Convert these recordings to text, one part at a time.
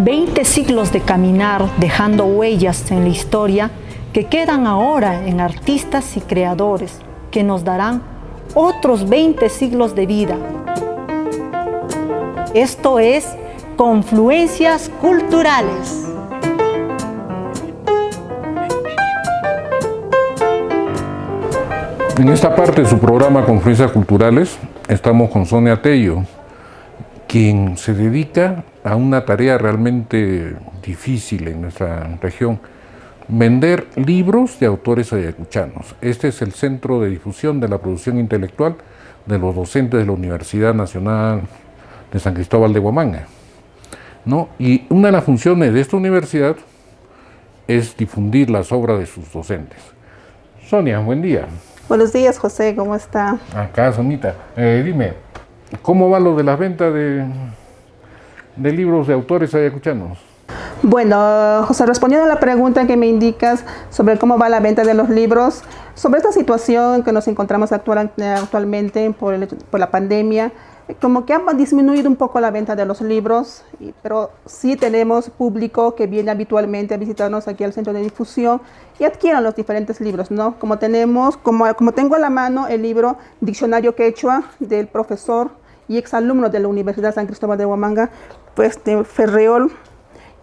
20 siglos de caminar dejando huellas en la historia que quedan ahora en artistas y creadores que nos darán otros 20 siglos de vida. Esto es Confluencias Culturales. En esta parte de su programa Confluencias Culturales estamos con Sonia Tello, quien se dedica a una tarea realmente difícil en nuestra región: vender libros de autores ayacuchanos. Este es el Centro de Difusión de la Producción Intelectual de los docentes de la Universidad Nacional de San Cristóbal de Huamanga, ¿no? Y una de las funciones de esta universidad es difundir las obras de sus docentes. Sonia, buen día. Buenos días, José, ¿cómo está? Acá, Sonita. Dime, ¿cómo va lo de las ventas de libros de autores ayacuchanos? Bueno, José, respondiendo a la pregunta que me indicas sobre cómo va la venta de los libros, sobre esta situación que nos encontramos actualmente por la pandemia, como que ha disminuido un poco la venta de los libros, pero sí tenemos público que viene habitualmente a visitarnos aquí al centro de difusión y adquieren los diferentes libros, ¿no? Como tengo a la mano el libro Diccionario Quechua del profesor y exalumno de la Universidad San Cristóbal de Huamanga, pues de Ferreol,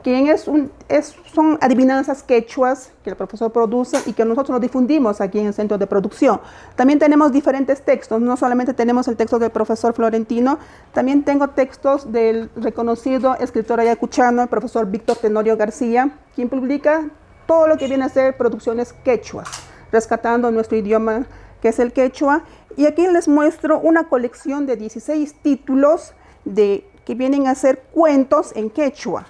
quien son adivinanzas quechuas que el profesor produce y que nosotros nos difundimos aquí en el centro de producción. También tenemos diferentes textos, no solamente tenemos el texto del profesor Florentino, también tengo textos del reconocido escritor ayacuchano, el profesor Víctor Tenorio García, quien publica todo lo que viene a ser producciones quechuas, rescatando nuestro idioma que es el quechua. Y aquí les muestro una colección de 16 títulos que vienen a ser cuentos en quechua.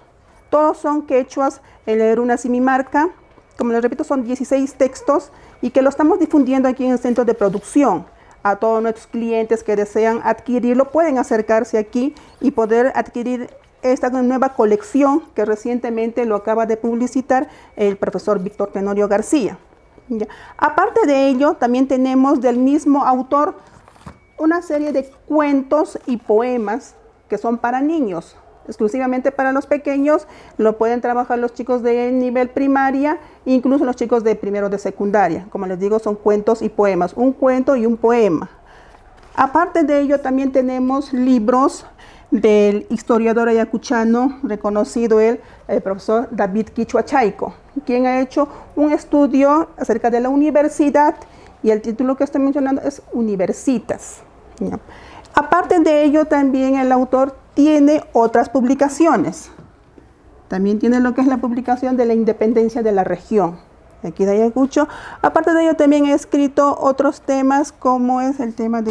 Todos son quechuas, el Eruna Simimarca, como les repito, son 16 textos y que lo estamos difundiendo aquí en el centro de producción. A todos nuestros clientes que desean adquirirlo pueden acercarse aquí y poder adquirir esta nueva colección que recientemente lo acaba de publicitar el profesor Víctor Tenorio García. Ya. Aparte de ello, también tenemos del mismo autor una serie de cuentos y poemas que son para niños. Exclusivamente para los pequeños, lo pueden trabajar los chicos de nivel primaria, incluso los chicos de primero de secundaria. Como les digo, son cuentos y poemas, un cuento y un poema. Aparte de ello, también tenemos libros del historiador ayacuchano, reconocido el profesor David Quichua Chaico, quien ha hecho un estudio acerca de la universidad y el título que estoy mencionando es Universitas. ¿Ya? Aparte de ello, también el autor tiene otras publicaciones. También tiene lo que es la publicación de la independencia de la región, aquí de Ayacucho. Aparte de ello, también he escrito otros temas, como es el tema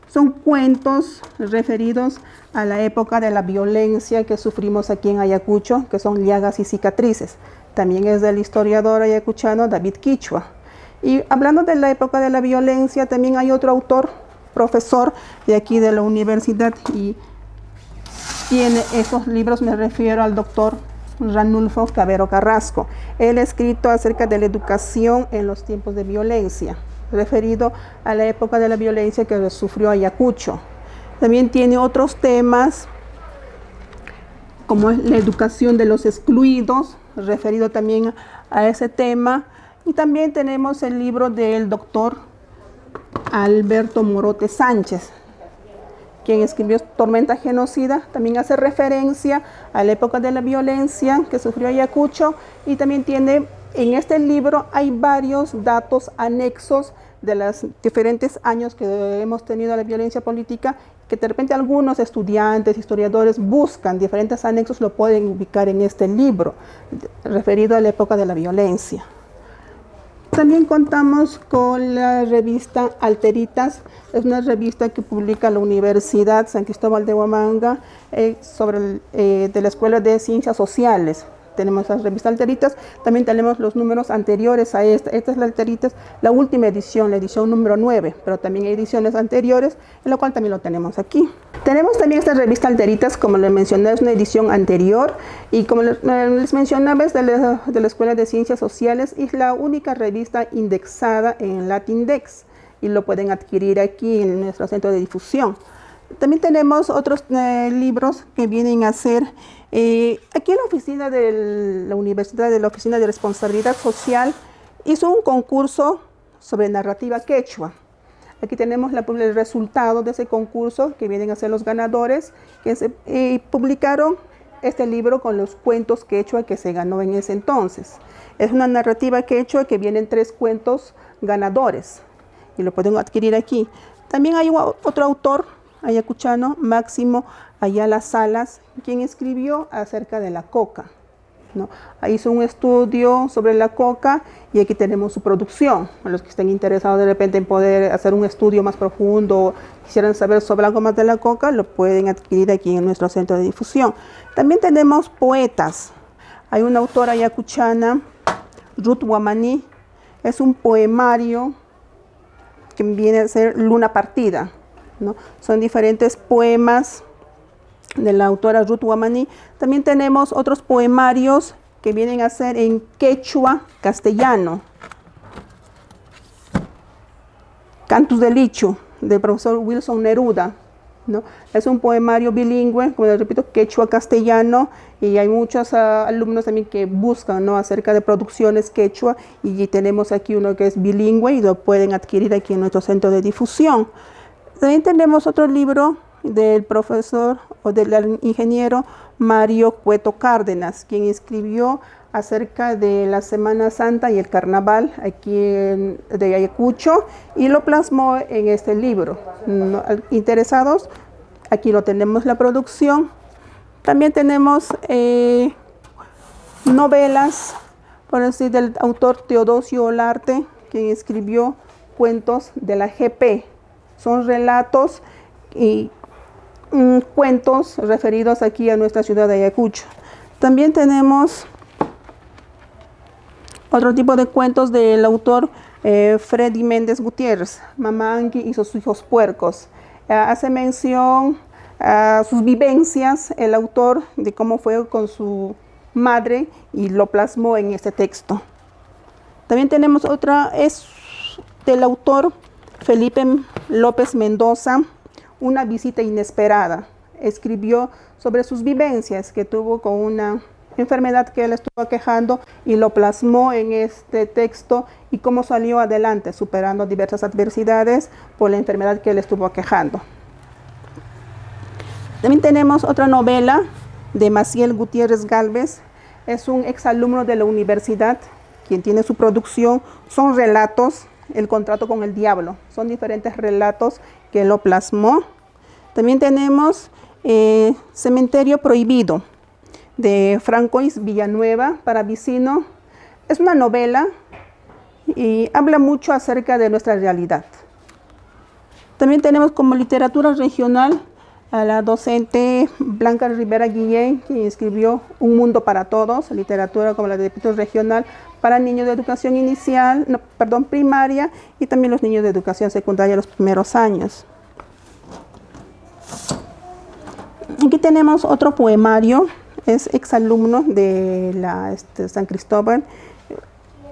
son cuentos referidos a la época de la violencia que sufrimos aquí en Ayacucho, que son llagas y cicatrices. También es del historiador ayacuchano David Quichua. Y hablando de la época de la violencia, también hay otro autor, profesor de aquí de la universidad, y tiene esos libros, me refiero al doctor Ranulfo Cabero Carrasco. Él ha escrito acerca de la educación en los tiempos de violencia, referido a la época de la violencia que sufrió Ayacucho. También tiene otros temas, como es la educación de los excluidos, referido también a ese tema. Y también tenemos el libro del doctor Alberto Morote Sánchez, quien escribió Tormenta Genocida, también hace referencia a la época de la violencia que sufrió Ayacucho, y también tiene, en este libro hay varios datos anexos de los diferentes años que hemos tenido la violencia política, que de repente algunos estudiantes, historiadores buscan diferentes anexos, lo pueden ubicar en este libro, referido a la época de la violencia. También contamos con la revista Alteritas, es una revista que publica la Universidad San Cristóbal de Huamanga de la Escuela de Ciencias Sociales. Tenemos la revista Alteritas, también tenemos los números anteriores a esta. Esta es la Alteritas, la última edición, la edición número 9, pero también hay ediciones anteriores, en la cual también lo tenemos aquí. Tenemos también esta revista Alteritas, como les mencioné, es una edición anterior, y como les mencionaba, es de la Escuela de Ciencias Sociales, y es la única revista indexada en Latindex, y lo pueden adquirir aquí en nuestro centro de difusión. También tenemos otros libros que vienen a ser, aquí en la oficina de la Universidad, de la Oficina de Responsabilidad Social, hizo un concurso sobre narrativa quechua. Aquí tenemos el resultado de ese concurso, que vienen a ser los ganadores, que publicaron este libro con los cuentos quechua que se ganó en ese entonces. Es una narrativa quechua que vienen 3 cuentos ganadores y lo pueden adquirir aquí. También hay otro autor ayacuchano, Máximo Ayala Salas, quien escribió acerca de la coca, ¿no? Hizo un estudio sobre la coca y aquí tenemos su producción. A los que estén interesados de repente en poder hacer un estudio más profundo, quisieran saber sobre algo más de la coca, lo pueden adquirir aquí en nuestro centro de difusión. También tenemos poetas. Hay una autora ayacuchana, Ruth Guamaní, es un poemario que viene a ser Luna Partida, ¿no? Son diferentes poemas de la autora Ruth Guamaní. También tenemos otros poemarios que vienen a ser en quechua castellano. Cantus del Ichu, del profesor Wilson Neruda, ¿no? Es un poemario bilingüe, como les repito, quechua castellano, y hay muchos alumnos también que buscan, ¿no?, acerca de producciones quechua, y tenemos aquí uno que es bilingüe y lo pueden adquirir aquí en nuestro centro de difusión. También tenemos otro libro del profesor o del ingeniero Mario Cueto Cárdenas, quien escribió acerca de la Semana Santa y el Carnaval aquí de Ayacucho, y lo plasmó en este libro. Interesados, aquí lo tenemos, la producción. También tenemos novelas, por decir, del autor Teodosio Olarte, quien escribió Cuentos de la GP. Son relatos y cuentos referidos aquí a nuestra ciudad de Ayacucho. También tenemos otro tipo de cuentos del autor Freddy Méndez Gutiérrez, Mamá Angui y sus hijos puercos. Hace mención a sus vivencias el autor de cómo fue con su madre y lo plasmó en este texto. También tenemos otra, es del autor Felipe López Mendoza, Una visita inesperada. Escribió sobre sus vivencias que tuvo con una enfermedad que él estuvo aquejando y lo plasmó en este texto y cómo salió adelante superando diversas adversidades por la enfermedad que él estuvo aquejando. También tenemos otra novela de Maciel Gutiérrez Gálvez. Es un exalumno de la universidad quien tiene su producción. Son relatos, El contrato con el diablo. Son diferentes relatos que lo plasmó. También tenemos Cementerio Prohibido, de Francois Villanueva Paravicino. Es una novela y habla mucho acerca de nuestra realidad. También tenemos como literatura regional a la docente Blanca Rivera Guillén, que escribió Un mundo para todos, literatura como la de regional para niños de educación inicial, primaria, y también los niños de educación secundaria los primeros años. Aquí tenemos otro poemario, es exalumno de la San Cristóbal,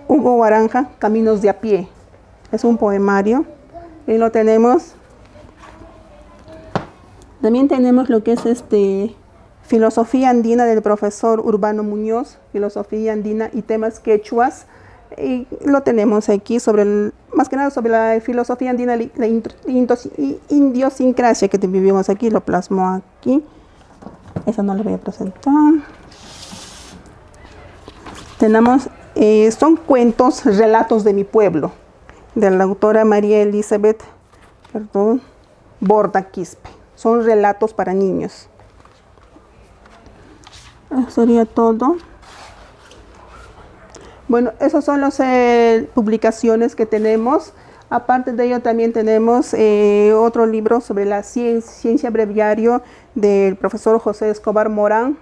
Hugo Guaranja, Caminos de a pie. Es un poemario y lo tenemos. También tenemos lo que es Filosofía Andina del profesor Urbano Muñoz, Filosofía Andina y temas quechuas. Y lo tenemos aquí más que nada sobre la filosofía andina, la idiosincrasia que vivimos aquí, lo plasmó aquí. Eso no lo voy a presentar. Tenemos, son cuentos, relatos de mi pueblo, de la autora María Elizabeth Borda Quispe. Son relatos para niños. Eso sería todo. Bueno, esas son las publicaciones que tenemos. Aparte de ello, también tenemos otro libro sobre la ciencia breviario del profesor José Escobar Morán.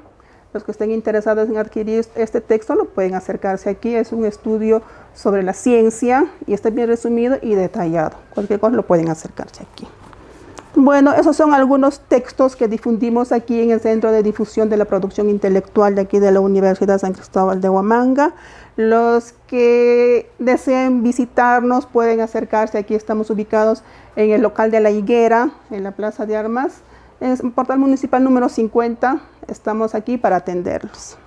Los que estén interesados en adquirir este texto lo pueden acercarse aquí. Es un estudio sobre la ciencia y está bien resumido y detallado. Cualquier cosa lo pueden acercarse aquí. Bueno, esos son algunos textos que difundimos aquí en el Centro de Difusión de la Producción Intelectual de aquí de la Universidad San Cristóbal de Huamanga. Los que deseen visitarnos pueden acercarse. Aquí estamos ubicados en el local de La Higuera, en la Plaza de Armas. En el portal municipal número 50 estamos aquí para atenderlos.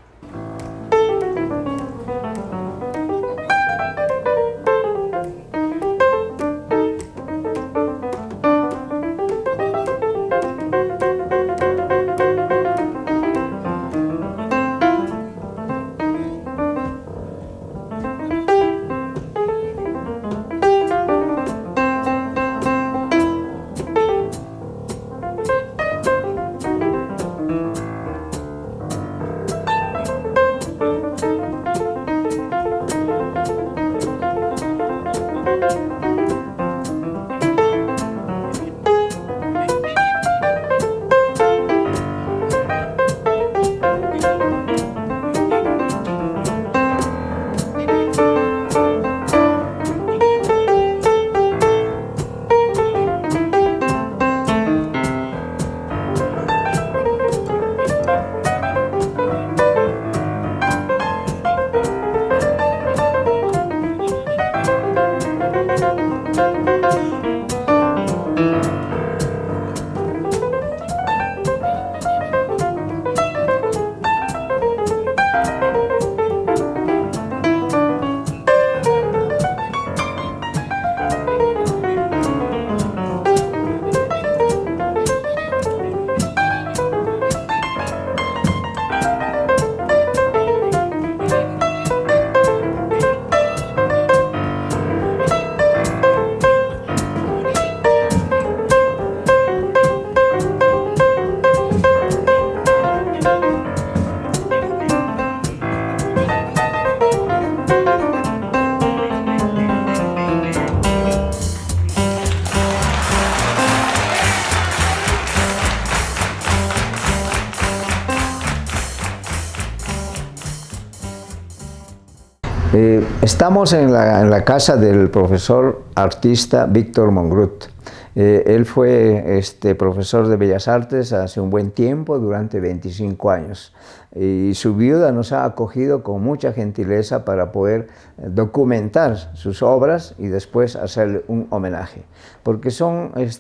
Estamos en la casa del profesor artista Víctor Mongrut. Él fue profesor de Bellas Artes hace un buen tiempo, durante 25 años. Y su viuda nos ha acogido con mucha gentileza para poder documentar sus obras y después hacerle un homenaje. Porque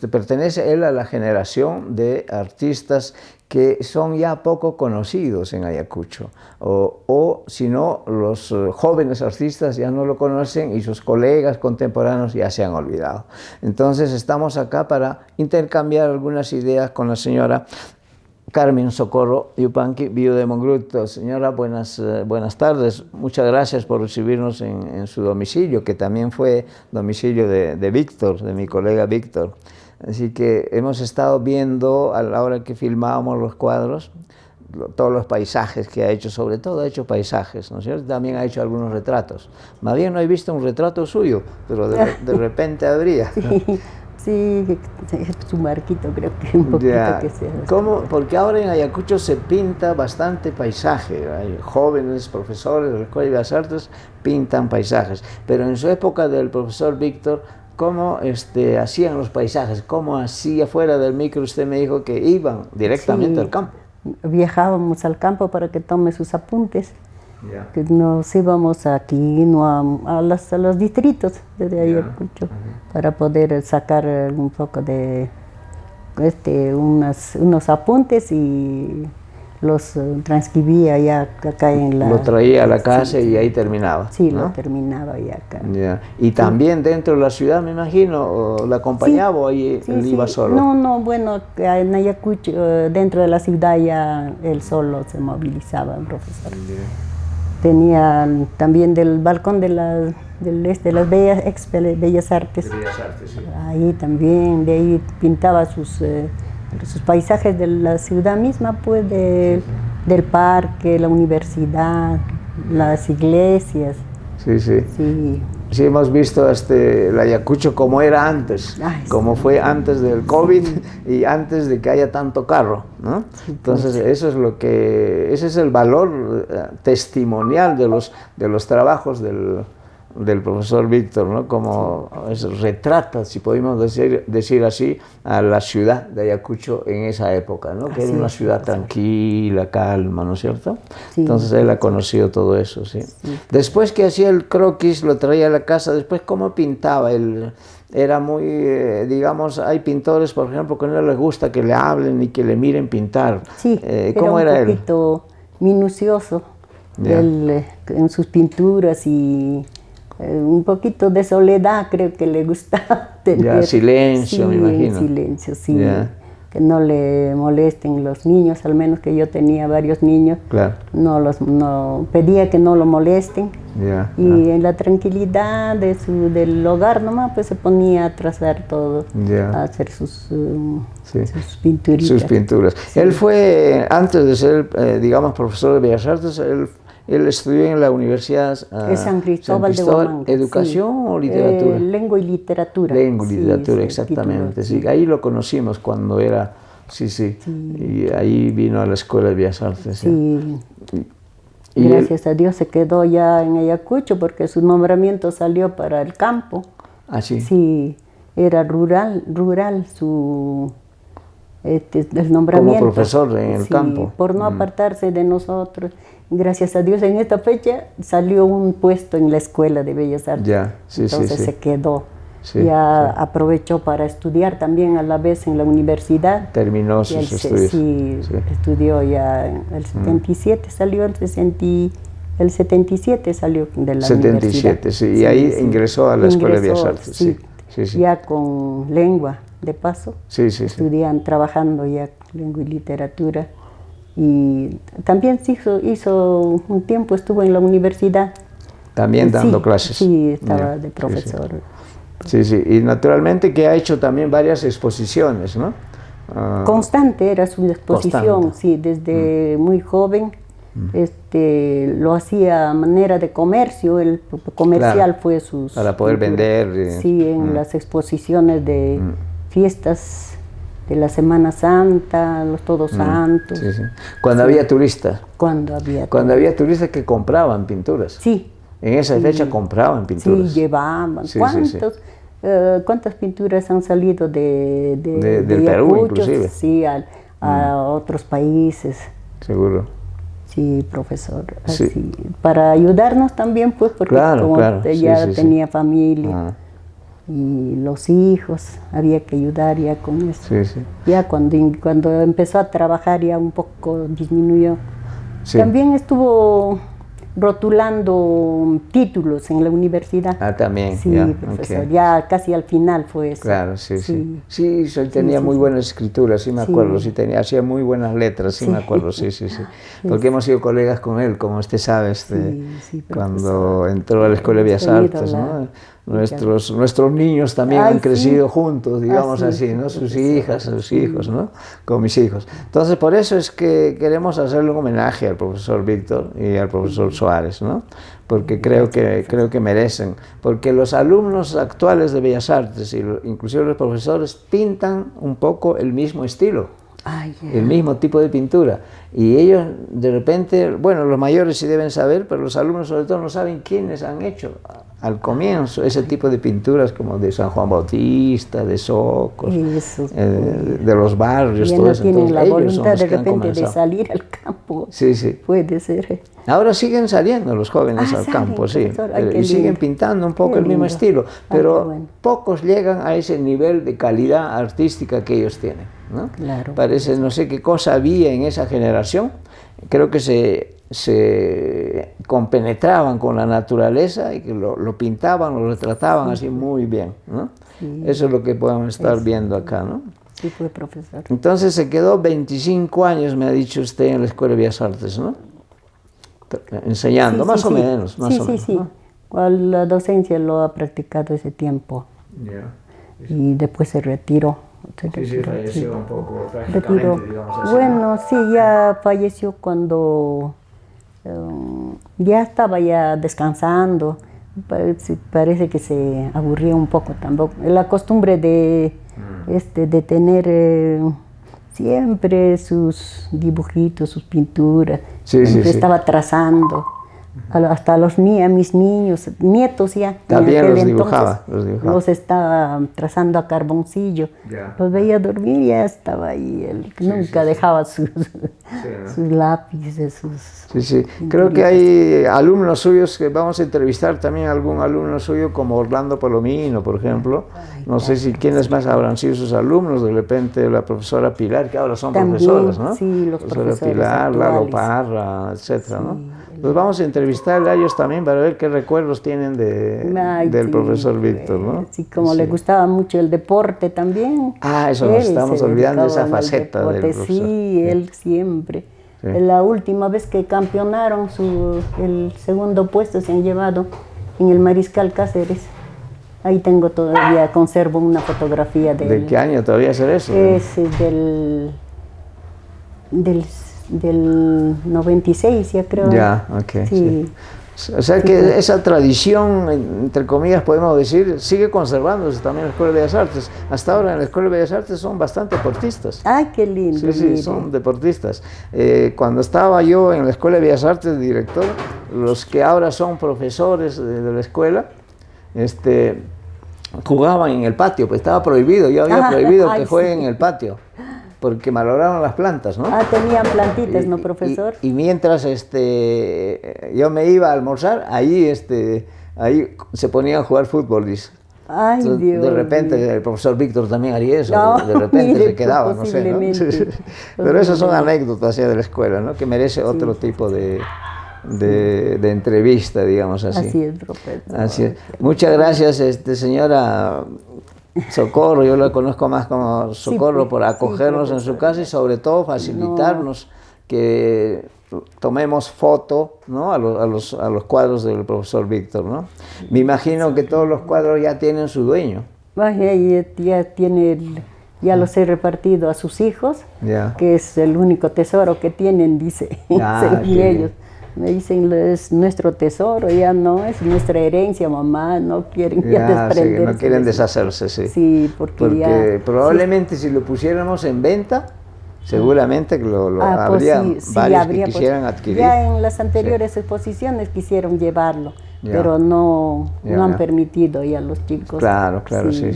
pertenece él a la generación de artistas que son ya poco conocidos en Ayacucho, o si no, los jóvenes artistas ya no lo conocen y sus colegas contemporáneos ya se han olvidado. Entonces estamos acá para intercambiar algunas ideas con la señora Carmen Socorro Yupanqui, viuda de Mongrut. Señora, buenas tardes. Muchas gracias por recibirnos en su domicilio, que también fue domicilio de Víctor, de mi colega Víctor. Así que hemos estado viendo, a la hora que filmábamos los cuadros, todos los paisajes que ha hecho, sobre todo ha hecho paisajes, ¿no es cierto? También ha hecho algunos retratos. Más bien no he visto un retrato suyo, pero de repente habría. Sí, su marquito creo que un poquito que sea. ¿Cómo? Porque ahora en Ayacucho se pinta bastante paisaje. Hay jóvenes profesores de la Escuela de Bellas Artes pintan paisajes. Pero en su época del profesor Víctor, ¿cómo hacían los paisajes? ¿Cómo hacía fuera del micro? Usted me dijo que iban directamente al campo. Viajábamos al campo para que tome sus apuntes. Yeah. Que nos íbamos aquí, no a los distritos de Ayacucho, para poder sacar un poco de unos apuntes y los transcribía ya acá en la... Lo traía a la casa y ahí terminaba. Sí, ¿no? lo terminaba ya acá. Yeah. Y también dentro de la ciudad, me imagino, ¿o la acompañaba o ahí él iba solo? No, bueno, en Ayacucho, dentro de la ciudad ya él solo se movilizaba, el profesor. Yeah. Tenía también del balcón de las Bellas Artes. Sí. Ahí también, de ahí pintaba sus paisajes de la ciudad misma, pues del parque, la universidad, las iglesias. Sí, hemos visto el Ayacucho como era antes, como fue antes del COVID y antes de que haya tanto carro, ¿no? Sí, entonces ese es el valor testimonial de los trabajos del profesor Víctor, ¿no? Como retrata, si podemos decir así, a la ciudad de Ayacucho en esa época, ¿no? Que era una ciudad tranquila, calma, ¿no es cierto? Sí. Entonces él ha conocido todo eso, ¿sí? Sí. Después que hacía el croquis, lo traía a la casa, después cómo pintaba él. Era muy, digamos, hay pintores, por ejemplo, que no les gusta que le hablen y que le miren pintar. Sí, ¿cómo era él? Un poquito minucioso en sus pinturas y un poquito de soledad, creo que le gustaba tener. Silencio, me imagino. Silencio, sí. Que no le molesten los niños, al menos que yo tenía varios niños. Claro. No pedía que no lo molesten. Y en la tranquilidad del hogar nomás, pues se ponía a trazar todo, a hacer sus pinturitas. Sus pinturas. Sí. Él fue, antes de ser, digamos, profesor de Bellas Artes, él estudió en la Universidad San Cristóbal de Huamanga. ¿Educación o literatura? Lengua y literatura. Lengua y literatura, exactamente. Sí. Ahí lo conocimos cuando era, y ahí vino a la Escuela de Bellas Artes. Sí. Y gracias a Dios se quedó ya en Ayacucho porque su nombramiento salió para el campo. ¿Ah, sí? Sí, era rural su el nombramiento. Como profesor en el campo. Por no apartarse de nosotros. Gracias a Dios en esta fecha salió un puesto en la Escuela de Bellas Artes. Entonces se quedó. Aprovechó para estudiar también a la vez en la universidad. Terminó sus estudios. Estudió ya en el 77, salió el 77 salió de la universidad. Y ahí ingresó a la Escuela de Bellas Artes. Ya con lengua, de paso. Estudian, trabajando ya lengua y literatura. Y también hizo un tiempo, estuvo en la universidad. También dando clases. Sí, estaba de profesor. Y naturalmente que ha hecho también varias exposiciones, ¿no? Constante era su exposición, desde muy joven. Lo hacía a manera de comercio, el comercial fue sus... Para poder vender. En las exposiciones de fiestas de la Semana Santa, los Todos Santos. Cuando había turistas. Cuando había turistas que compraban pinturas. Sí. En esa fecha compraban pinturas. Sí, llevaban. ¿Cuántas pinturas han salido del Perú, inclusive? Sí, a otros países. Seguro. Sí, profesor. Así, para ayudarnos también, pues, porque ya tenía familia. Y los hijos, había que ayudar ya con eso. Ya cuando empezó a trabajar ya un poco disminuyó. También estuvo rotulando títulos en la universidad. También. Sí, profesor, ya casi al final fue eso. Claro, tenía muy buenas escrituras, me acuerdo, hacía muy buenas letras, me acuerdo, porque hemos sido colegas con él, como usted sabe, cuando entró a la Escuela de Bellas Artes, ¿no? Nuestros niños también han crecido juntos, digamos así, ¿no? Sus hijas, sus hijos, ¿no? Con mis hijos. Entonces, por eso es que queremos hacerle un homenaje al profesor Víctor y al profesor Suárez, ¿no? Porque creo que merecen, porque los alumnos actuales de Bellas Artes, inclusive los profesores, pintan un poco el mismo estilo. El mismo tipo de pintura, y ellos de repente, bueno, los mayores sí deben saber, pero los alumnos sobre todo no saben quiénes han hecho al comienzo ese tipo de pinturas, como de San Juan Bautista, de Socos, de los barrios, todo eso. Tienen la voluntad de repente de salir al campo. Puede ser. Ahora siguen saliendo los jóvenes al campo, y siguen pintando un poco el mismo estilo, pero pocos llegan a ese nivel de calidad artística que ellos tienen, ¿no? Parece, no sé qué cosa había en esa generación, creo que se compenetraban con la naturaleza y que lo pintaban, lo retrataban así muy bien, ¿no? Eso es lo que podemos estar viendo acá, ¿no? Sí, fue profesor. Entonces se quedó 25 años, me ha dicho usted, en la Escuela de Bellas Artes, ¿no? Enseñando, más o menos. ¿No? La docencia lo ha practicado ese tiempo. Y después se retiró. Falleció un poco trágicamente, digamos así. Bueno, ya falleció cuando ya estaba descansando. Parece que se aburría un poco tampoco. La costumbre de tener siempre sus dibujitos, sus pinturas. Estaba trazando. hasta mis niños, nietos ya. También los dibujaba. Los estaba trazando a carboncillo. Los veía dormir y ya estaba ahí. Él nunca dejaba sus lápices, Sí. Creo que hay alumnos suyos que vamos a entrevistar también, algún alumno suyo como Orlando Palomino, por ejemplo. No sé si quiénes más habrán sido sus alumnos, de repente la profesora Pilar, que ahora son también, profesoras, ¿no? Sí, los profesores Pilar, actuales. Lalo Parra, etcétera, ¿no? Los vamos a entrevistar a ellos también para ver qué recuerdos tienen del profesor Víctor, ¿no? Sí, como le gustaba mucho el deporte también. Eso nos estamos olvidando de esa faceta del profesor. Sí, él siempre. Sí. La última vez que campeonaron, el segundo puesto se han llevado en el Mariscal Cáceres. Ahí tengo todavía, conservo una fotografía de él. ¿De qué año todavía será eso? Es del 96, ya creo. Ya, ok. Sí. O sea que esa tradición, entre comillas, podemos decir, sigue conservándose también en la Escuela de Bellas Artes. Hasta ahora en la Escuela de Bellas Artes son bastante deportistas. ¡Ay, qué lindo! Sí, son deportistas. Cuando estaba yo en la Escuela de Bellas Artes, director, los que ahora son profesores de la escuela, jugaban en el patio, pues estaba prohibido, yo había prohibido que jueguen en el patio, porque malograron las plantas, ¿no? Tenían plantitas, ¿no, profesor? Y mientras yo me iba a almorzar, ahí se ponían a jugar fútbol, dice. Ay, entonces, Dios de repente mío. El profesor Víctor también haría eso, No, de repente mire, se quedaba, no sé, ¿no? Pero esas son anécdotas ya de la escuela, ¿no? Que merece otro tipo de entrevista, digamos así. Así es, profesor. Así es. Muchas gracias, señora Socorro, yo la conozco más como Socorro, por acogernos en su casa y sobre todo facilitarnos que tomemos foto, ¿no? a los cuadros del profesor Víctor, ¿no? Me imagino que todos los cuadros ya tienen su dueño. Ya los he repartido a sus hijos, que es el único tesoro que tienen, dice, según ellos. Me dicen, es nuestro tesoro, ya no, es nuestra herencia, mamá, no quieren ya desprenderse. Sí, no quieren deshacerse, sí. Sí, porque probablemente si lo pusiéramos en venta, seguramente que habría varios que quisieran adquirir. Ya en las anteriores exposiciones quisieron llevarlo, pero no han permitido ya los chicos. Claro, sí.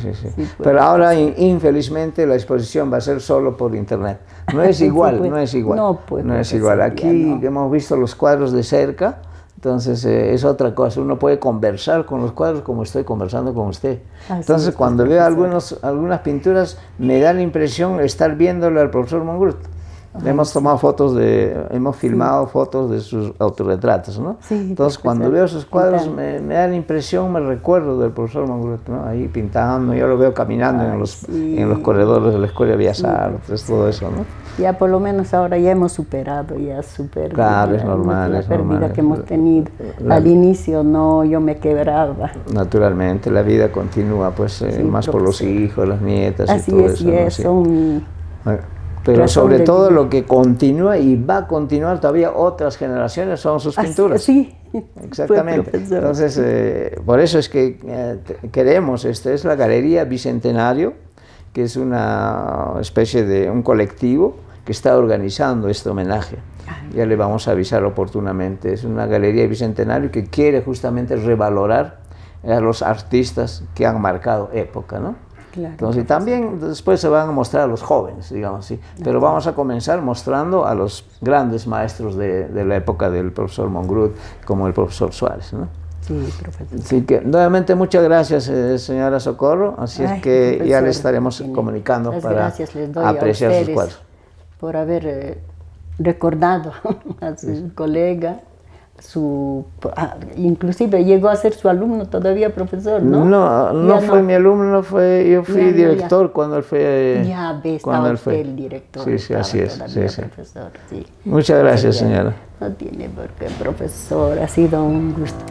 Pero ahora, infelizmente, la exposición va a ser solo por internet. No es igual, no es igual. No es igual. Aquí hemos visto los cuadros de cerca, entonces es otra cosa. Uno puede conversar con los cuadros como estoy conversando con usted. Entonces, cuando veo algunas pinturas, me da la impresión de estar viéndole al profesor Mongrut. Hemos tomado hemos filmado fotos de sus autorretratos, ¿no? Sí, entonces, cuando veo esos cuadros, me da la impresión, me recuerdo del profesor Mongrut, ¿no? Ahí pintando, yo lo veo caminando en los corredores de la Escuela de Bellas Artes, todo eso, ¿no? Ya por lo menos ahora ya hemos superado, Claro, es normal, la pérdida que hemos tenido. Al inicio yo me quebraba. Naturalmente, la vida continúa, pues, más por los hijos, las nietas y todo eso. Pero sobre todo lo que continúa y va a continuar todavía otras generaciones son sus pinturas. Sí, exactamente. Entonces, por eso es que queremos, esta es la Galería Bicentenario, que es una especie de un colectivo que está organizando este homenaje. Ya le vamos a avisar oportunamente. Es una Galería Bicentenario que quiere justamente revalorar a los artistas que han marcado época, ¿no? Claro, entonces también después se van a mostrar a los jóvenes, digamos así, pero vamos a comenzar mostrando a los grandes maestros de la época del profesor Mongrut, como el profesor Suárez, ¿no? Sí, profesor. Así que nuevamente muchas gracias, señora Socorro, así es que profesor, ya le estaremos comunicando para apreciar sus cuadros. Por haber recordado a su colega. Inclusive llegó a ser su alumno todavía, profesor, ¿no? No fue mi alumno, yo fui director cuando él fue. Ya ves, estaba usted el director. Sí, así es. Profesor, sí. Muchas gracias, señora. No tiene por qué, profesor, ha sido un gusto.